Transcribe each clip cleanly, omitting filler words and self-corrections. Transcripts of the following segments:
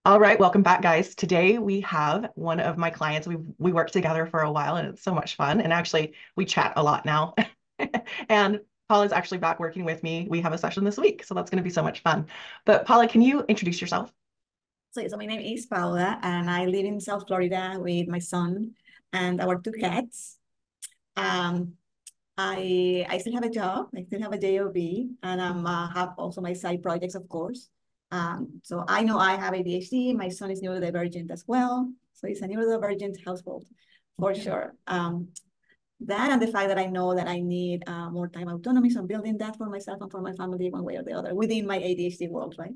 All right, welcome back, guys. Today we have one of my clients. We worked together for a while, and it's so much fun. And actually, we chat a lot now. And Paula's actually back working with me. We have a session this week, so that's going to be so much fun. But Paula, can you introduce yourself? So my name is Paula, and I live in South Florida with my son and our two cats. Um, I still have a job. I still have a job, and have also my side projects, of course. So I know I have ADHD. My son is neurodivergent as well. So it's a neurodivergent household for sure. That and the fact that I know that I need more time autonomy. So I'm building that for myself and for my family one way or the other within my ADHD world, right?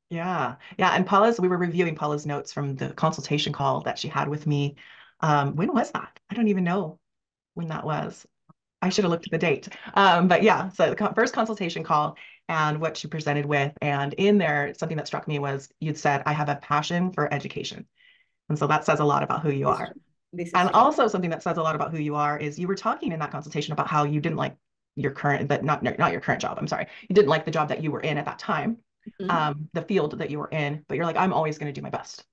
Yeah, yeah. And we were reviewing Paula's notes from the consultation call that she had with me. When was that? I don't even know when that was. I should have looked at the date. But yeah, so the first consultation call and what she presented with. And in there, something that struck me was you'd said, I have a passion for education. And so that says a lot about who you This is are. true. This is And true. also something that says a lot about who you are is you were talking in that consultation about how you didn't like your current, but not your current job. I'm sorry. You didn't like the job that you were in at that time, Mhm. the field that you were in, but you're like, I'm always going to do my best.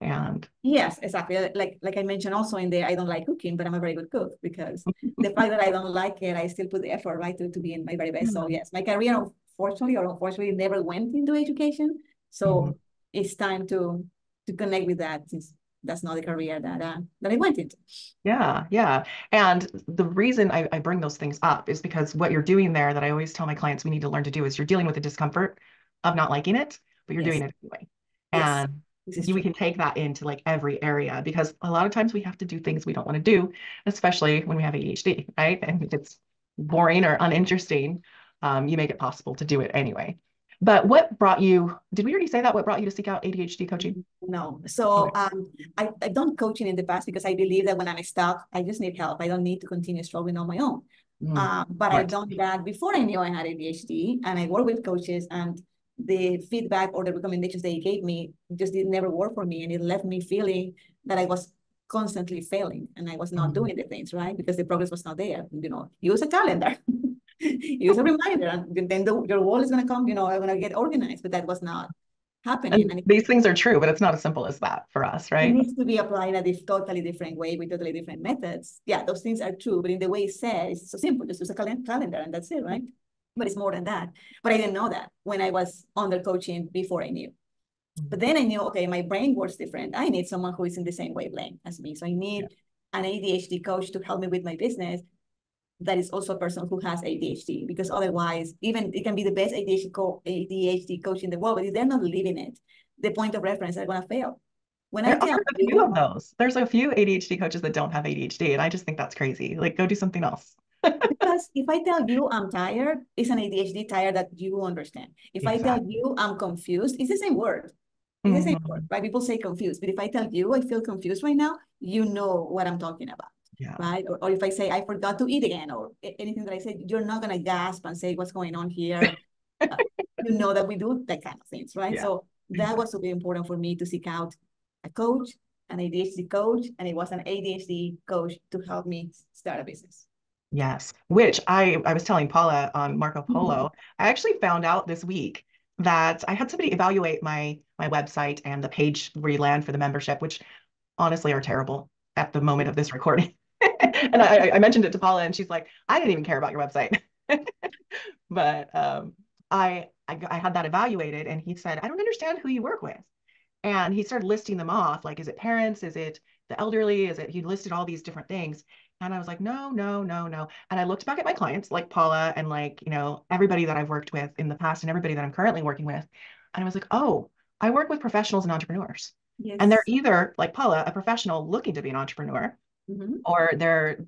And Yes, exactly. Like I mentioned also in there, I don't like cooking, but I'm a very good cook because the fact that I don't like it, I still put the effort, right, to be in my very best. So yes, my career, unfortunately or unfortunately, never went into education. Mhm. So it's time to connect with that since that's not the career that I went into. Yeah, yeah. And the reason I bring those things up is because what you're doing there that I always tell my clients we need to learn to do is you're dealing with the discomfort of not liking it, but you're doing Yes, it anyway. yes, And this is we true. can take that into like every area because a lot of times we have to do things we don't want to do, especially when we have ADHD, right? And if it's boring or uninteresting, you make it possible to do it anyway. But what brought you, did we already say that? What brought you to seek out ADHD coaching? No. So Okay. I've done coaching in the past because I believe that when I'm stuck, I just need help. I don't need to continue struggling on my own. But I've Smart. done that before I knew I had ADHD, and I work with coaches, and the feedback or the recommendations they gave me just did never work for me, and it left me feeling that I was constantly failing and I was not Mhm. doing the things right because the progress was not there. Use a calendar, use a reminder, and then your wall is going to come. I'm going to get organized, but that was not happening, And and these things are true, but it's not as simple as that for us, it right? needs to be applied in a totally different way with totally different methods. Yeah, those things are true, but in the way it's said, it's so simple. Just use a calendar and that's it, right? But it's more than that. But I didn't know that when I was under coaching before I knew. But Mhm. then I knew, okay, my brain works different. I need someone who is in the same wavelength as me. So I Yeah. need an ADHD coach to help me with my business that is also a person who has ADHD, because otherwise, even it can be the best ADHD coach in the world, but if they're not living it, the point of reference are going to fail. When I There tell are a few you, of those. There's a few ADHD coaches that don't have ADHD, and I just think that's crazy. Like, go do something else. because if I tell you I'm tired, it's an ADHD tired that you understand. If I tell Exactly. you I'm confused, it's the same word. It's the same word, Mhm. right? People say confused, but if I tell you I feel confused right now, you know what I'm talking about, Yeah. right? Or if I say I forgot to eat again, or anything that I said, you're not gonna gasp and say what's going on here. Uh, you know that we do that kind of things, right? Yeah. So that was super important for me to seek out a coach, an ADHD coach, and it was an ADHD coach to help me start a business. Yes. Which I was telling Paula on Marco Polo, I actually found out this week that I had somebody evaluate my website and the page where you land for the membership, which honestly are terrible at the moment of this recording. And I mentioned it to Paula, and she's like, I didn't even care about your website. But I had that evaluated, and he said, I don't understand who you work with. And he started listing them off, like, is it parents? Is it the elderly? Is it, he listed all these different things. And I was like, no, no, no, no. And I looked back at my clients, like Paula, and like, everybody that I've worked with in the past and everybody that I'm currently working with. And I was like, oh, I work with professionals and entrepreneurs. And they're Yes. either like Paula, a professional looking to be an entrepreneur, Mhm. or they're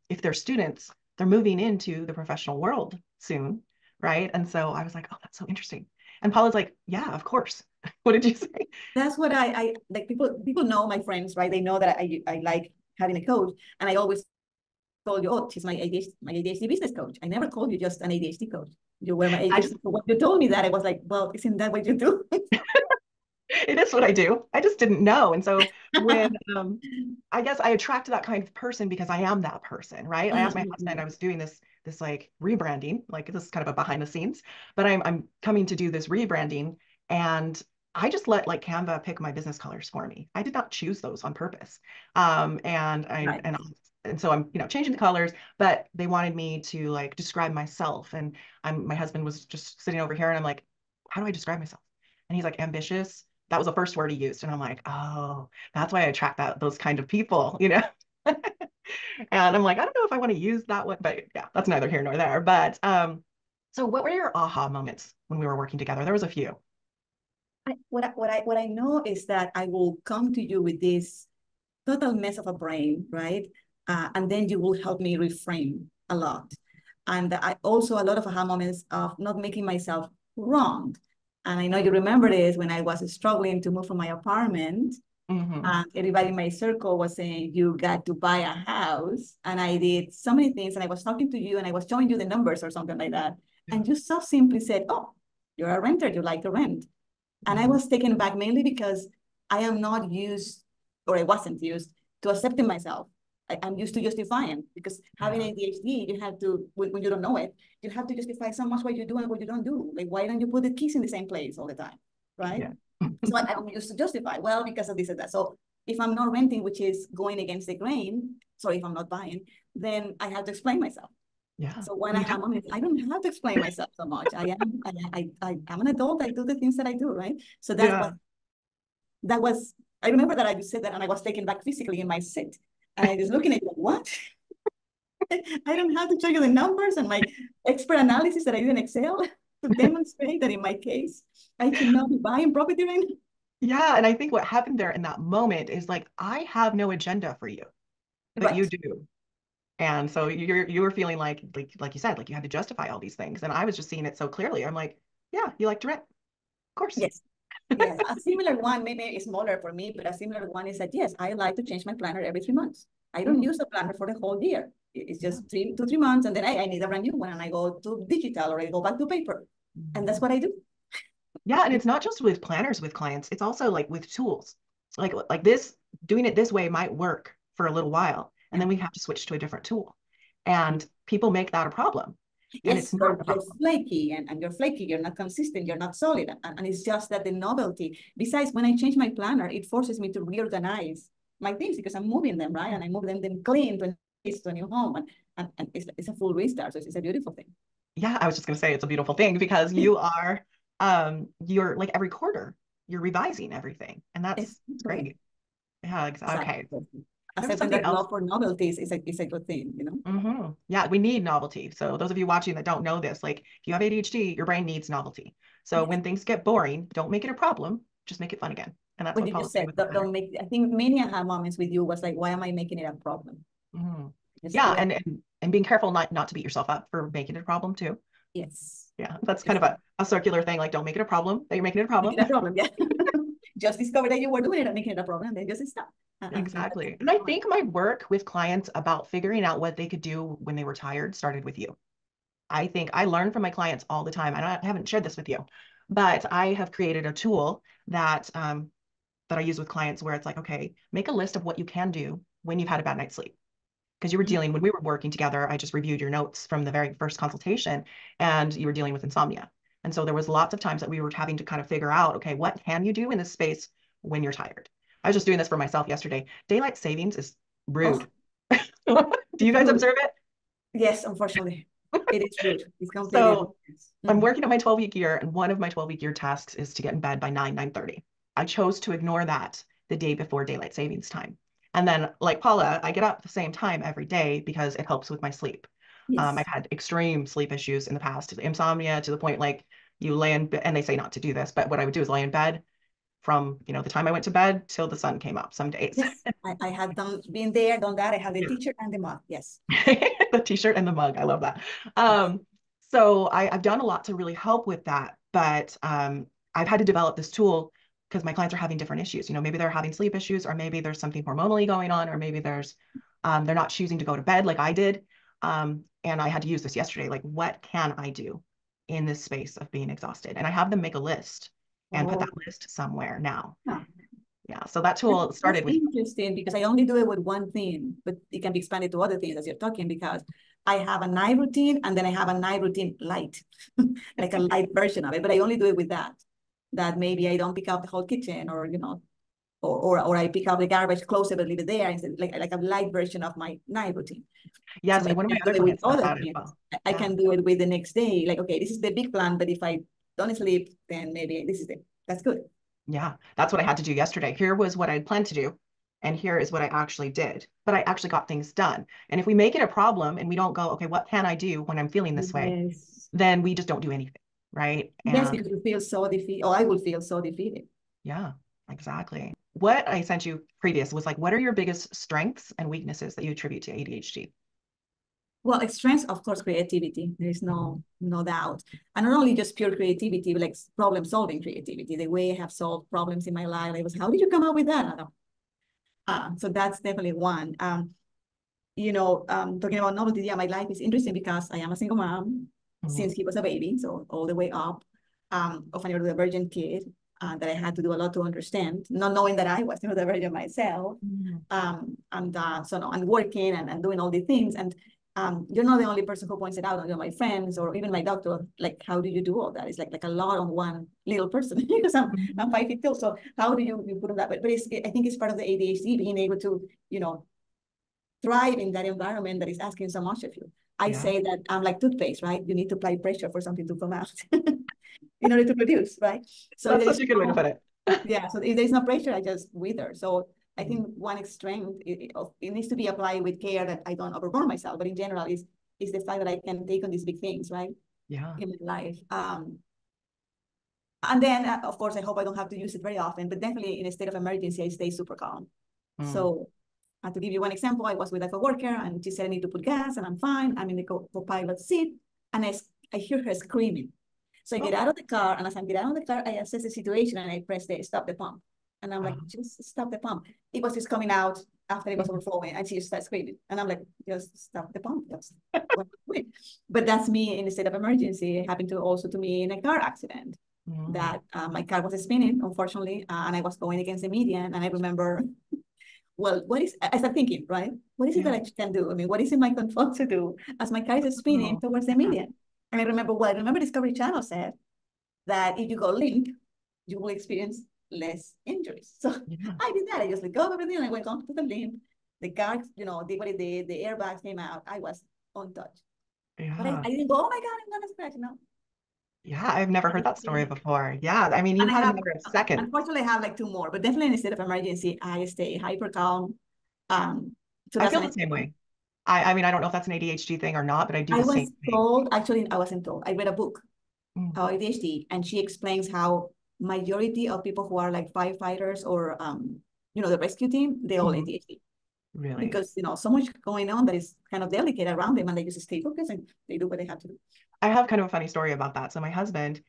if they're students, they're moving into the professional world soon, right? And so I was like, oh, that's so interesting. And Paula's like, yeah, of course. What did you say? That's what I like. People know my friends, right? They know that I like having a coach, and I always told you, oh, she's my ADHD business coach. I never called you just an ADHD coach. You were my I just, ADHD. So when you told me that, I was like, well, isn't that what you do? it is what I do. I just didn't know. And so when I guess I attract that kind of person because I am that person, right? I asked my husband, I was doing this like rebranding, like this is kind of a behind the scenes, but I'm coming to do this rebranding, and I just let like Canva pick my business colors for me. I did not choose those on purpose. Right. And so I'm, changing the colors, but they wanted me to like describe myself. And my husband was just sitting over here and I'm like, how do I describe myself? And he's like, ambitious. That was the first word he used. And I'm like, oh, that's why I attract those kind of people. And I'm like, I don't know if I want to use that one, but yeah, that's neither here nor there. But so what were your aha moments when we were working together? There was a few. What I know is that I will come to you with this total mess of a brain, right? And then you will help me reframe a lot. And I also a lot of aha moments of not making myself wrong. And I know you remember this when I was struggling to move from my apartment. Mm-hmm. And everybody in my circle was saying, you got to buy a house. And I did so many things. And I was talking to you and I was showing you the numbers or something like that. Yeah. And you so simply said, oh, you're a renter, you like to rent. And I Mm-hmm. was taken back mainly because I am not used, or I wasn't used, to accepting myself. I'm used to justifying because having Yeah. ADHD, you have to, when you don't know it, you have to justify so much what you do and what you don't do. Like, why don't you put the keys in the same place all the time, right? Yeah. So I'm used to justify, well, because of this and that. So if I'm not renting, which is going against the grain, sorry, if I'm not buying, then I have to explain myself. Yeah. So when I You have don't. moments, I don't have to explain myself so much. I'm an adult. I do the things that I do, right? So Yeah. that was. I remember that I just said that, and I was taken back physically in my seat, and I was looking at you, what? I don't have to show you the numbers and my expert analysis that I did in Excel to demonstrate that in my case, I should not be buying property right now. Yeah. And I think what happened there in that moment is like, I have no agenda for you, but you Right. do. And so you were feeling like you said, like you had to justify all these things. And I was just seeing it so clearly. I'm like, yeah, you like to rent. Of course. Yes. Yes. A similar one, maybe smaller for me, but a similar one is that, yes, I like to change my planner every 3 months. I don't Mm, use the planner for the whole year. It's yeah. just 2 3 months, and then I need a brand new one, and I go to digital or I go back to paper. And that's Mhm. what I do. Yeah, and it's not just with planners with clients, it's also like with tools. Like this, doing it this way might work for a little while, and Yeah. then we have to switch to a different tool. And people make that a problem, and it's Yes, not a you're problem. flaky and you're flaky, you're not consistent, you're not solid. And it's just that the novelty. Besides, when I change my planner, it forces me to reorganize my things because I'm moving them, right? And I move them clean to a new home. And it's a full restart. So it's a beautiful thing. Yeah, I was just gonna say it's a beautiful thing because you're like every quarter, you're revising everything, and that's Exactly. great. Yeah, Exactly. okay. There was Accepting something that else. love for novelties is a good thing, you know? Yeah, we need novelty. So those of you watching that don't know this, like if you have ADHD, your brain needs novelty. So Yes. when things get boring, don't make it a problem, just make it fun again. And that's What what you Paula's just doing said, with the planner. don't make, I think many aha moments with you was like, why am I making it a problem? Mhm. Just Yeah, let, and being careful not to beat yourself up for making it a problem too. yes. Yeah, that's kind Just of a circular thing. Like don't make it a problem that you're making it a make problem. it a problem, yeah. Just discover that you were doing it and making it a problem, and then just stop. And that's Exactly. And I think my work with clients about figuring out what they could do when they were tired started with you. I think I learn from my clients all the time. And I haven't shared this with you, but I have created a tool that I use with clients where it's like, okay, make a list of what you can do when you've had a bad night's sleep. Because when we were working together, I just reviewed your notes from the very first consultation and you were dealing with insomnia. And so there was lots of times that we were having to kind of figure out, okay, what can you do in this space when you're tired? I was just doing this for myself yesterday. Daylight savings is oh, rude. Do you it's guys rude. observe it? Yes, unfortunately, it is rude. It's completely rude. So I'm Mhm. working on my 12-week year, and one of my 12-week year tasks is to get in bed by 9:30. I chose to ignore that the day before daylight savings time. And then, like Paula, I get up at the same time every day because it helps with my sleep. I've Yes. had extreme sleep issues in the past, insomnia to the point like you lay in bed, and they say not to do this, but what I would do is lay in bed from, the time I went to bed till the sun came up some days. Yes, I had been there, done that. I have the teacher and the mug. Yes. The t-shirt and the mug. I love that. So I've done a lot to really help with that, but I've had to develop this tool because my clients are having different issues. Maybe they're having sleep issues, or maybe there's something hormonally going on, or maybe they're not choosing to go to bed like I did. And I had to use this yesterday. Like, what can I do in this space of being exhausted? And I have them make a list and put that Oh, list somewhere now. yeah. Yeah. So that That's, tool that's started with, interesting because I only do it with one thing, but it can be expanded to other things as you're talking because I have a night routine and then I have a night routine light, like a light version of it, but I only do it with that. that maybe I don't pick up the whole kitchen, or or I pick up the garbage, close it, but leave it there, instead, like a light version of my night routine. So Yes, maybe one of I my can do other it with clients does other that as things. well. I Yeah. can do it with the next day. Like, okay, this is the big plan, but if I don't sleep, then maybe that's good. Yeah, that's what I had to do yesterday. Here was what I planned to do, and here is what I actually did. But I actually got things done. And if we make it a problem and we don't go, okay, what can I do when I'm feeling this way? Yes. Then we just don't do anything, right? Yes, And because you feel so defeated, or I will feel so defeated. yeah, exactly. What I sent you previous was like, what are your biggest strengths and weaknesses that you attribute to ADHD? Well, strengths, of course, creativity. There is Mhm. no doubt. And not only just pure creativity, but like problem-solving creativity. The way I have solved problems in my life, I was, how did you come up with that? I don't know. So that's definitely one. Talking about novelty, yeah, my life is interesting because I am a single mom Mhm. since he was a baby, so all the way up, of a neurodivergent kid, that I had to do a lot to understand, not knowing that I was neurodivergent myself. Mhm. So no, I'm working and doing all the things. And you're not the only person who points it out. My friends or even my doctor, like, how do you do all that? It's like a lot on one little person because I'm Mhm. 5 feet tall. So how do you put on that? But I think it's part of the ADHD, being able to, thrive in that environment that is asking so much of you. I Yeah, say that I'm like toothpaste, right? You need to apply pressure for something to come out in order to produce, right? So that's there such is a good way to put it. yeah. So if there's no pressure, I just wither. So I Mhm. think one strength, it needs to be applied with care, that I don't overburn myself. But in general, is the fact that I can take on these big things, right, Yeah. in my life. And then, of course, I hope I don't have to use it very often, but definitely in a state of emergency, I stay super calm. Mm. So to give you one example, I was with a coworker and she said, I need to put gas, and I'm fine. I'm in the co-pilot seat, and I hear her screaming. So I get Oh. out of the car, and as I get out of the car, I assess the situation and I press the stop the pump. And I'm like, Uh, just stop the pump. It was just coming out after it was mhm. overflowing, and she just started screaming. And I'm like, just stop the pump. Just wait. But that's me in a state of emergency. It happened to me in a car accident, Mm. that my car was spinning, unfortunately, and I was going against the median. And I remember, well, I started thinking, right? What is it Yeah. that I can do? I mean, what is in my control to do as my car is spinning Oh, towards the yeah. median? And I remember Discovery Channel said that if you go limp, you will experience less injuries. So Yeah. I did that. I just let go of everything and I went on to the limp. The car, the airbags came out. I was untouched. But Yeah. I didn't go, oh my God, I'm gonna scratch. No. Yeah. I've never heard that story before. Yeah. I mean, you And I had a have, matter of seconds. unfortunately, I have like two more, but definitely in a state of emergency, I stay hyper calm. So I that's feel an the same example. way. I mean, I don't know if that's an ADHD thing or not, but I do I the same was thing. told, actually, I wasn't told. I read a book Mm. about ADHD, and she explains how majority of people who are like firefighters or the rescue team, they all Mhm. ADHD, Really? because so much going on that is kind of delicate around them, and they just stay focused and they do what they have to do. I have kind of a funny story about that. So my husband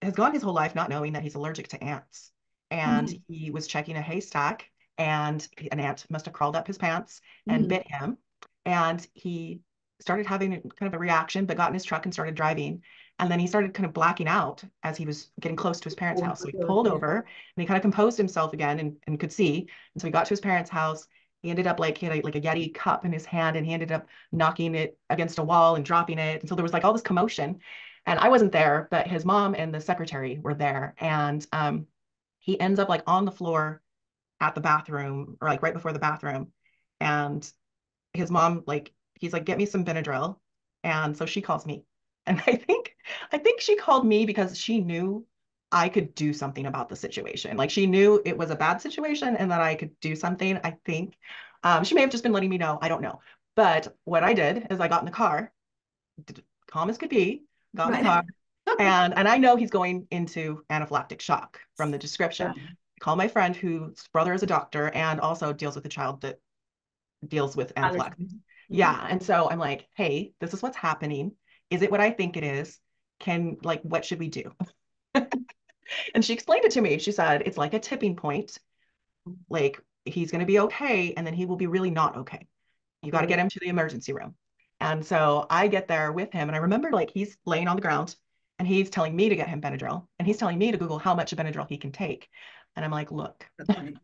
has gone his whole life not knowing that he's allergic to ants. And Mm-hmm. he was checking a haystack, and an ant must have crawled up his pants and Mm-hmm. bit him. And he started having kind of a reaction, but got in his truck and started driving. And then he started kind of blacking out as he was getting close to his parents' Oh, house. So he good. pulled Yeah. over and he kind of composed himself again and could see. And so he got to his parents' house. He ended up like he had like a Yeti cup in his hand, and he ended up knocking it against a wall and dropping it. And so there was like all this commotion. And I wasn't there, but his mom and the secretary were there. And he ends up like on the floor at the bathroom, or like right before the bathroom. And his mom, like, he's like, get me some Benadryl. And so she calls me. And I think she called me because she knew I could do something about the situation. Like she knew it was a bad situation and that I could do something, I think. She may have just been letting me know. I don't know. But what I did is I got in the car, calm as could be, got in the car, Right. and I know he's going into anaphylactic shock from the description. Yeah. I call my friend whose brother is a doctor and also deals with a child that deals with Allergy. anaphylaxis. Mm-hmm. Yeah. And so I'm like, hey, this is what's happening. Is it what I think it is? Like, what should we do? And she explained it to me. She said, it's like a tipping point. Like, he's going to be okay. And then he will be really not okay. You got to get Good. him to the emergency room. And so I get there with him. And I remember like he's laying on the ground and he's telling me to get him Benadryl. And he's telling me to Google how much Benadryl he can take. And I'm like, look, That's funny.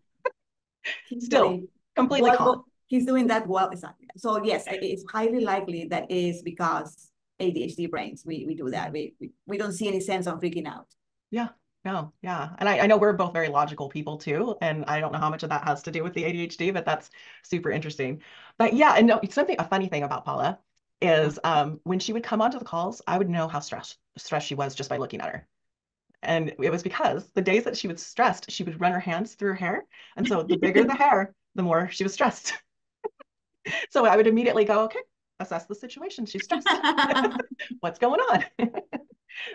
He's still telling, completely calm. he's doing that well. Exactly. So yes, it's highly likely that is because ADHD brains. We do that. We don't see any sense of freaking out. Yeah. No, yeah. And I know we're both very logical people too. And I don't know how much of that has to do with the ADHD, but that's super interesting. But yeah, and no, a funny thing about Paula is when she would come onto the calls, I would know how stressed she was just by looking at her. And it was because the days that she was stressed, she would run her hands through her hair. And so the bigger the hair, the more she was stressed. So I would immediately go, okay, assess the situation. She's stressed. What's going on?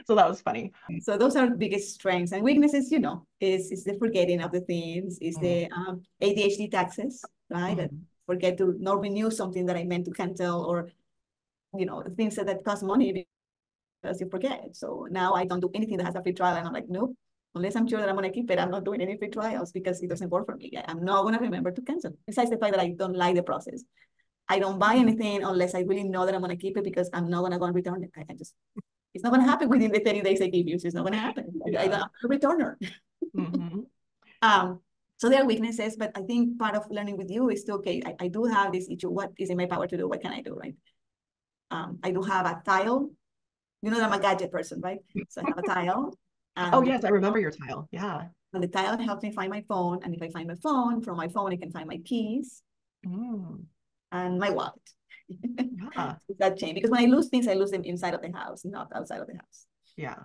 So that was funny. So those are biggest strengths and weaknesses, is the forgetting of the things, is Mm, the ADHD taxes, right? That mm, forget to not renew something that I meant to cancel, or things that cost money because you forget. So now I don't do anything that has a free trial, and I'm like, nope. Unless I'm sure that I'm going to keep it, I'm not doing any free trials because it doesn't work for me. I'm not going to remember to cancel. Besides the fact that I don't like the process. I don't buy anything unless I really know that I'm going to keep it, because I'm not going to go and return it. It's not going to happen within the 30 days I give you. So it's not going to happen. I'm yeah. a returner. Hmm. Um, so there are weaknesses, but I think part of learning with you is to, okay, I do have this issue. What is in my power to do? What can I do, right? I do have a tile. You know that I'm a gadget person, right? So I have a tile. Oh, And yes, I remember your tile. Yeah. the tile helps me find my phone. And if I find my phone, from my phone, I can find my keys Mm, and my wallet. yeah. That change. Because when I lose things, I lose them inside of the house, not outside of the house. Yeah.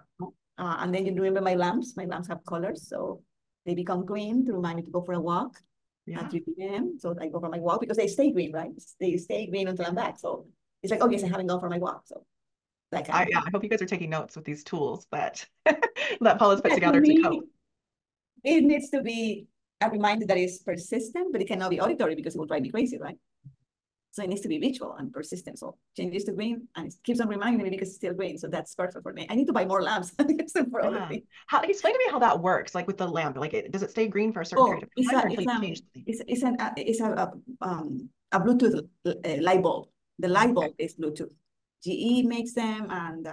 And then you remember my lamps. My lamps have colors. So they become green to remind me to go for a walk at Yeah. 3 p.m. So I go for my walk because they stay green, right? They stay green until I'm back. So it's like, oh, yes, I haven't gone for my walk. So that kind of Yeah, thing. I hope you guys are taking notes with these tools that that Paula's put Yeah, to together to cope. me, it needs to be a reminder that is persistent, but it cannot be auditory because it will drive me crazy, right? So it needs to be visual and persistent. So changes to green and it keeps on reminding me because it's still green. So that's perfect for me. I need to buy more lamps for other Yeah. things. Explain to me how that works, like with the lamp. Like, does it stay green for a certain period Oh, of time or until you change the thing? it's a Bluetooth light bulb. The light Okay. bulb is Bluetooth. GE makes them, and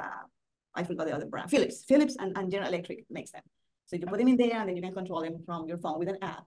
I forgot the other brand. Philips and General Electric makes them. So you put them in there, and then you can control them from your phone with an app.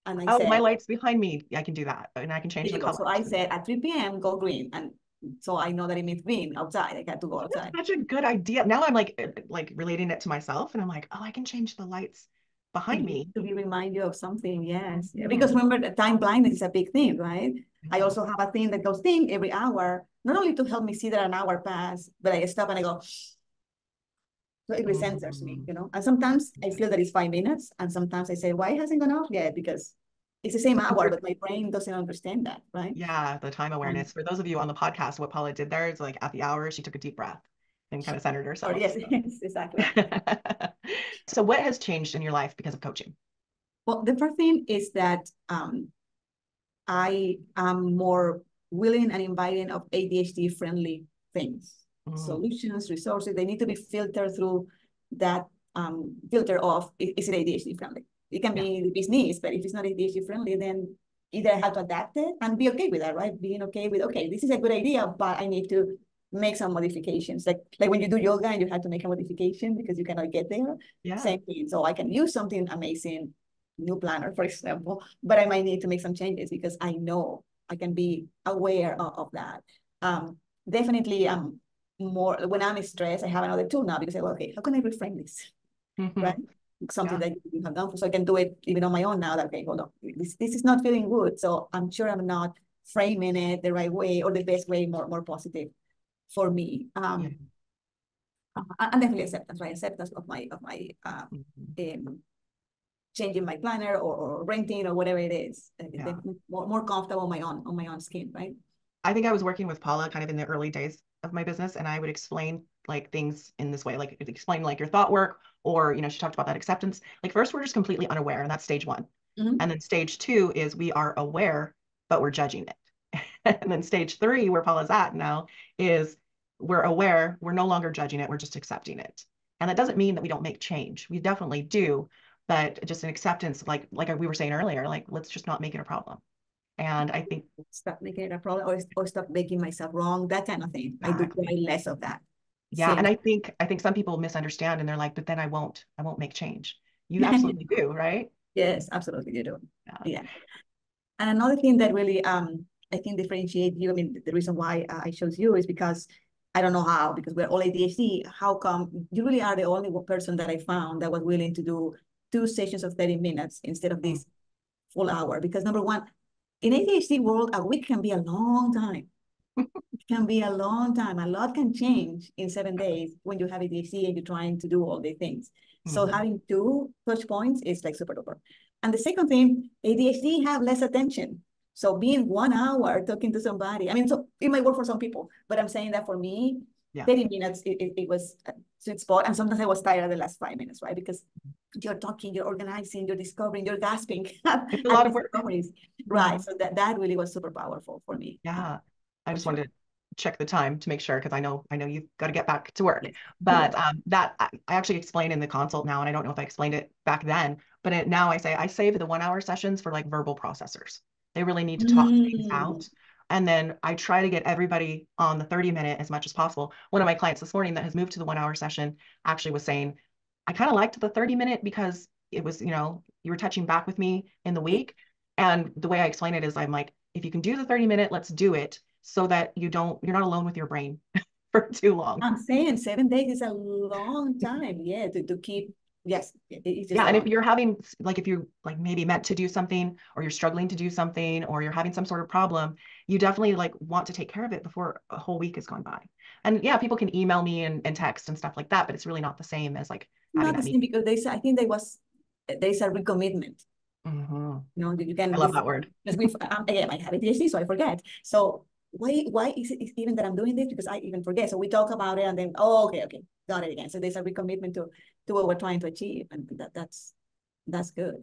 And I Oh, my said, light's behind me. I can do that, and I can change there the you go. color. So I said at 3 p.m. go green, and so I know that it means green outside. I got to go That's outside. such a good idea. Now I'm like relating it to myself, and I'm like, oh, I can change the lights behind me. To be remind you of something, yes. Yeah, because Mhm. remember, the time blindness is a big thing, right? I Yeah. also have a thing that goes ding every hour, not only to help me see that an hour passed, but I stop and I go, so it recenters me, Mhm. And sometimes I feel that it's 5 minutes, and sometimes I say, why it hasn't gone off yet? Because it's the same hour, but my brain doesn't understand that, right? Yeah, the time And awareness. For those of you on the podcast, what Paula did there is like at the hour, she took a deep breath and kind of centered or herself. yes, yes, exactly. So what has changed in your life because of coaching? Well, the first thing is that I am more willing and inviting of ADHD-friendly things, Mm, solutions, resources. They need to be filtered through that filter of, is it ADHD-friendly? It can yeah, be the business, but if it's not ADHD-friendly, then either I have to adapt it and be okay with that, right? Being okay with, okay, this is a good idea, but I need to make some modifications. Like when you do yoga and you have to make a modification because you cannot get there. yeah, Same thing. So I can use something amazing, new planner, for example, but I might need to make some changes because I know I can be aware of that. Definitely, more when I'm stressed, I have another tool now because I go, okay, how can I reframe this? Right? mhm, Something yeah, that you have done, so I can do it even on my own now. That, okay, hold on, this is not feeling good, so I'm sure I'm not framing it the right way or the best way, more positive for me. yeah. And definitely acceptance, right? Acceptance of my Mhm, changing my planner or renting or whatever it is. yeah. More comfortable on my own skin, right? I think I was working with Paula kind of in the early days of my business, and I would explain like things in this way, like explain like your thought work, or she talked about that acceptance. Like first, we're just completely unaware, and that's stage one. Mm-hmm. And then stage two is we are aware, but we're judging it. And then stage three, where Paula's at now, is we're aware, we're no longer judging it, we're just accepting it. And that doesn't mean that we don't make change. We definitely do, but just an acceptance, like we were saying earlier, like let's just not make it a problem. And I think Stop making it a problem, or stop making myself wrong, that kind of thing. I do exactly. quite less of that. Yeah, Same. and I think some people misunderstand and they're like, but then I won't make change. You absolutely do, right? Yes, absolutely, you do. Yeah. Yeah. And another thing that really I think differentiate you, I mean, the reason why I chose you is because I don't know how, because we're all ADHD. How come you really are the only person that I found that was willing to do 2 sessions of 30 minutes instead of this full hour? Because number one, in ADHD world, a week can be a long time. It can be a long time. A lot can change in 7 days when you have ADHD and you're trying to do all the things. So having 2 touch points is like super duper. And the second thing, ADHD have less attention. So being 1 hour talking to somebody, I mean, so it might work for some people, but I'm saying that for me, Yeah. 30 minutes, it was a sweet spot. And sometimes I was tired of the last 5 minutes, right? Because you're talking, you're organizing, you're discovering, you're gasping It's a at lot of work. discoveries. Right. So that really was super powerful for me. Yeah. I For just sure. wanted to check the time to make sure because I know you've got to get back to work. But that I actually explain in the consult now, and I don't know if I explained it back then, but now I save the 1 hour sessions for like verbal processors. They really need to talk things out. And then I try to get everybody on the 30-minute as much as possible. One of my clients this morning that has moved to the 1 hour session actually was saying, I kind of liked the 30-minute because it was, you were touching back with me in the week. And the way I explain it is I'm like, if you can do the 30-minute, let's do it so that you're not alone with your brain for too long. I'm saying 7 days is a long time. Yeah, to keep, yes, it's just Yeah, a and if long. you're having if you like maybe meant to do something or you're struggling to do something or you're having some sort of problem, you definitely like want to take care of it before a whole week has gone by. And yeah, people can email me and text and stuff like that, but it's really not the same as like having Not the that same meeting. because I think there's a recommitment. You can I love that word. because again, I have ADHD, so I forget. So why is it even that I'm doing this? Because I even forget. So we talk about it and then, oh, okay, got it again. So there's a recommitment to what we're trying to achieve, and that's good.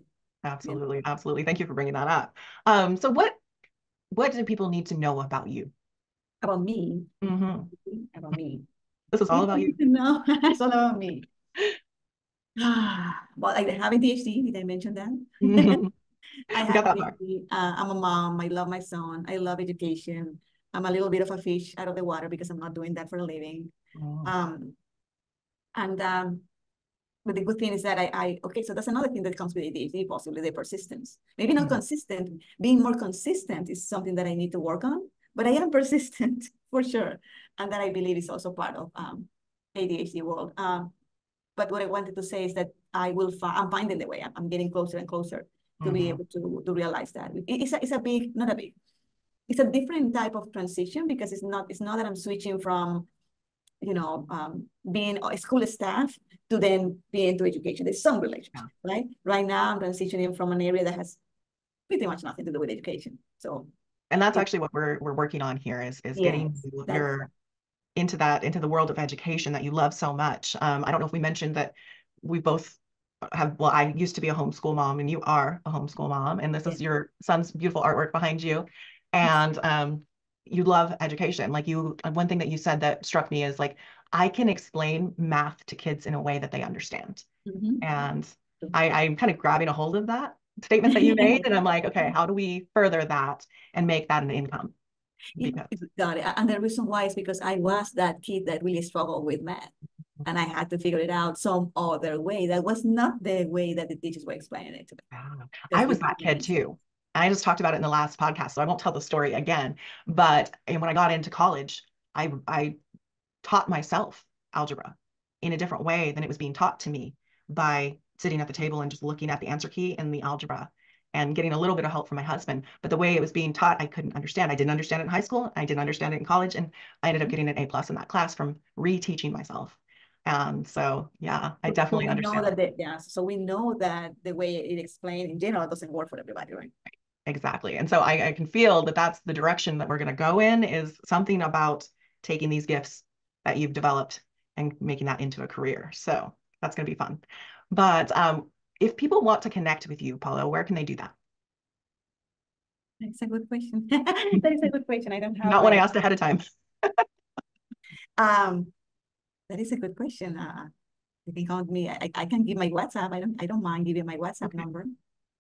Absolutely, absolutely. Thank you for bringing that up. So what do people need to know about you? About me, Mm-hmm. about me. This is all about you. No, it's all about me. Well, I have ADHD. Did I mention that? I We have got that far. ADHD. I'm a mom. I love my son. I love education. I'm a little bit of a fish out of the water because I'm not doing that for a living. Oh. Um, and but the good thing is that okay, so that's another thing that comes with ADHD, possibly the persistence. Maybe not consistent. Being more consistent is something that I need to work on, but I am persistent for sure. And that I believe is also part of ADHD world. But what I wanted to say is that I'm finding the way. I'm getting closer and closer to be able to realize that. It's a big, not a big, it's a different type of transition because it's not that I'm switching from, being a school staff to then be into education. There's some relationship, right? Right now I'm transitioning from an area that has pretty much nothing to do with education. So, And that's actually what we're working on here is getting yes, your into the world of education that you love so much. I don't know if we mentioned that we both well, I used to be a homeschool mom and you are a homeschool mom, and this is your son's beautiful artwork behind you. And you love education. Like one thing that you said that struck me is like, I can explain math to kids in a way that they understand. And I'm kind of grabbing a hold of that statements that you made. And I'm like, okay, how do we further that and make that an income? Because Got it. And the reason why is because I was that kid that really struggled with math. And I had to figure it out some other way. That was not the way that the teachers were explaining it to me. I was that kid too. I just talked about it in the last podcast, so I won't tell the story again. But when I got into college, I taught myself algebra in a different way than it was being taught to me by sitting at the table and just looking at the answer key and the algebra and getting a little bit of help from my husband. But the way it was being taught, I couldn't understand. I didn't understand it in high school. I didn't understand it in college. And I ended up getting an A+ in that class from reteaching myself. And so, yeah, I So definitely we know understand. so we know that the way it explained in general doesn't work for everybody, right? Exactly. And so I can feel that that's the direction that we're going to go in is something about taking these gifts that you've developed and making that into a career. So that's going to be fun. But if people want to connect with you, Paula, where can they do that? That's a good question. That is a good question. I don't have Not when I asked ahead of time. um that is a good question. You can call me. I can give my WhatsApp. I don't mind giving my WhatsApp number.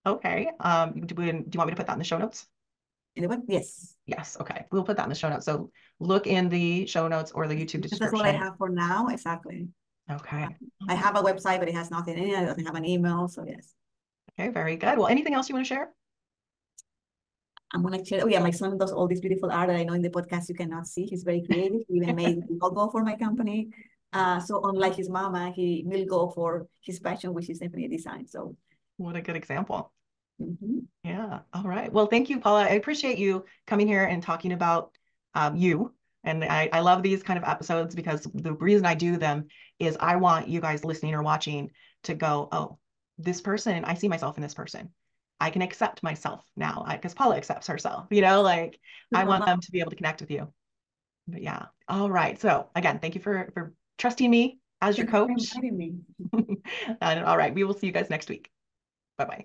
Okay. Do you want me to put that in the show notes? Anyway, yes. Yes. Okay. We'll put that in the show notes. So look in the show notes or the YouTube That's all I description. have for now. Exactly. Okay. I have a website, but it has nothing in it. It doesn't have an email. So yes. Okay. Very good. Well, anything else you want to share? I'm gonna share. Oh yeah, my son does all this beautiful art that I know in the podcast you cannot see. He's very creative. He even made the logo for my company. So unlike his mama, he will go for his passion, which is definitely design. So What a good example. mhm. Yeah. All right. Well, thank you, Paula. I appreciate you coming here and talking about you. And I love these kind of episodes because the reason I do them is I want you guys listening or watching to go, oh, this person, I see myself in this person. I can accept myself now because Paula accepts herself, like I want them to be able to connect with you. But yeah. All right. So again, thank you for trusting me as your Thank you for coach. inviting me. And all right, we will see you guys next week. Bye-bye.